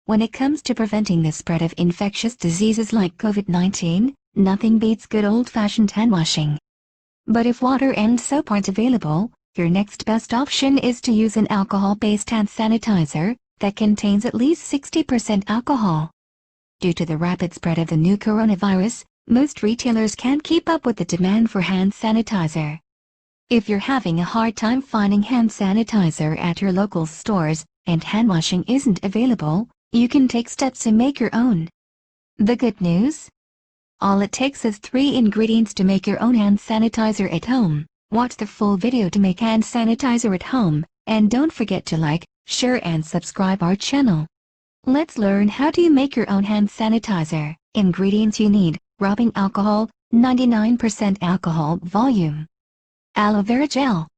When it comes to preventing the spread of infectious diseases like COVID-19, nothing beats good old-fashioned hand washing. But if water and soap aren't available, your next best option is to use an alcohol-based hand sanitizer that contains at least 60% alcohol. Due to the rapid spread of the new coronavirus, most retailers can't keep up with the demand for hand sanitizer. If you're having a hard time finding hand sanitizer at your local stores and hand washing isn't available, you can take steps to make your own. The good news? All it takes is 3 ingredients to make your own hand sanitizer at home. Watch the full video to make hand sanitizer at home, and don't forget to like, share and subscribe our channel. Let's learn how do you make your own hand sanitizer. Ingredients you need: rubbing alcohol, 99% alcohol volume. Aloe vera gel.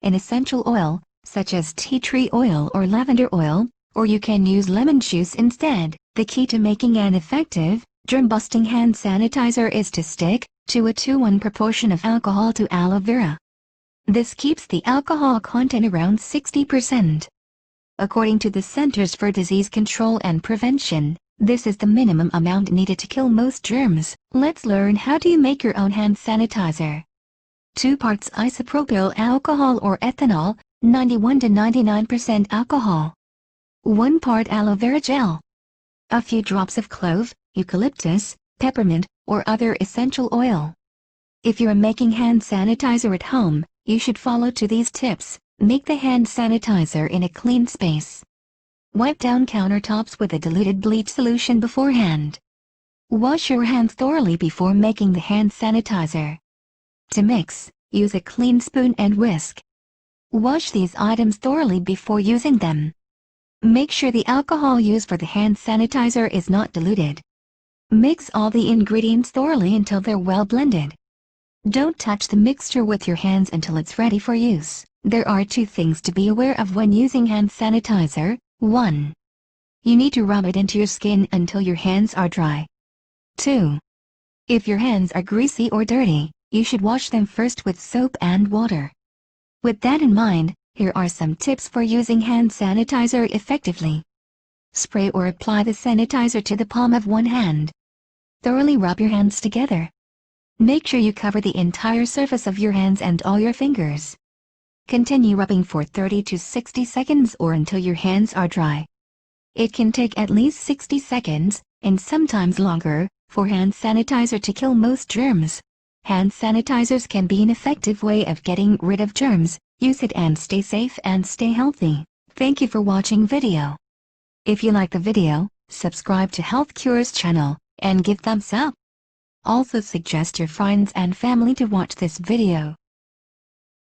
An essential oil, such as tea tree oil or lavender oil, or you can use lemon juice instead. The key to making an effective, germ-busting hand sanitizer is to stick to a 2:1 proportion of alcohol to aloe vera. This keeps the alcohol content around 60%. According to the Centers for Disease Control and Prevention, this is the minimum amount needed to kill most germs. Let's learn how do you make your own hand sanitizer. 2 parts isopropyl alcohol or ethanol, 91 to 99% alcohol. 1 part aloe vera gel. A few drops of clove, eucalyptus, peppermint, or other essential oil. If you're making hand sanitizer at home, you should follow these tips. Make the hand sanitizer in a clean space. Wipe down countertops with a diluted bleach solution beforehand. Wash your hands thoroughly before making the hand sanitizer. To mix, use a clean spoon and whisk. Wash these items thoroughly before using them. Make sure the alcohol used for the hand sanitizer is not diluted. Mix all the ingredients thoroughly until they're well blended. Don't touch the mixture with your hands until it's ready for use. There are 2 things to be aware of when using hand sanitizer. 1. You need to rub it into your skin until your hands are dry. 2. If your hands are greasy or dirty, you should wash them first with soap and water. With that in mind, here are some tips for using hand sanitizer effectively. Spray or apply the sanitizer to the palm of one hand. Thoroughly rub your hands together. Make sure you cover the entire surface of your hands and all your fingers. Continue rubbing for 30 to 60 seconds or until your hands are dry. It can take at least 60 seconds, and sometimes longer, for hand sanitizer to kill most germs. Hand sanitizers can be an effective way of getting rid of germs. Use it and stay safe and stay healthy. Thank you for watching video. If you like the video, subscribe to Health Cures channel, and give thumbs up. Also suggest your friends and family to watch this video.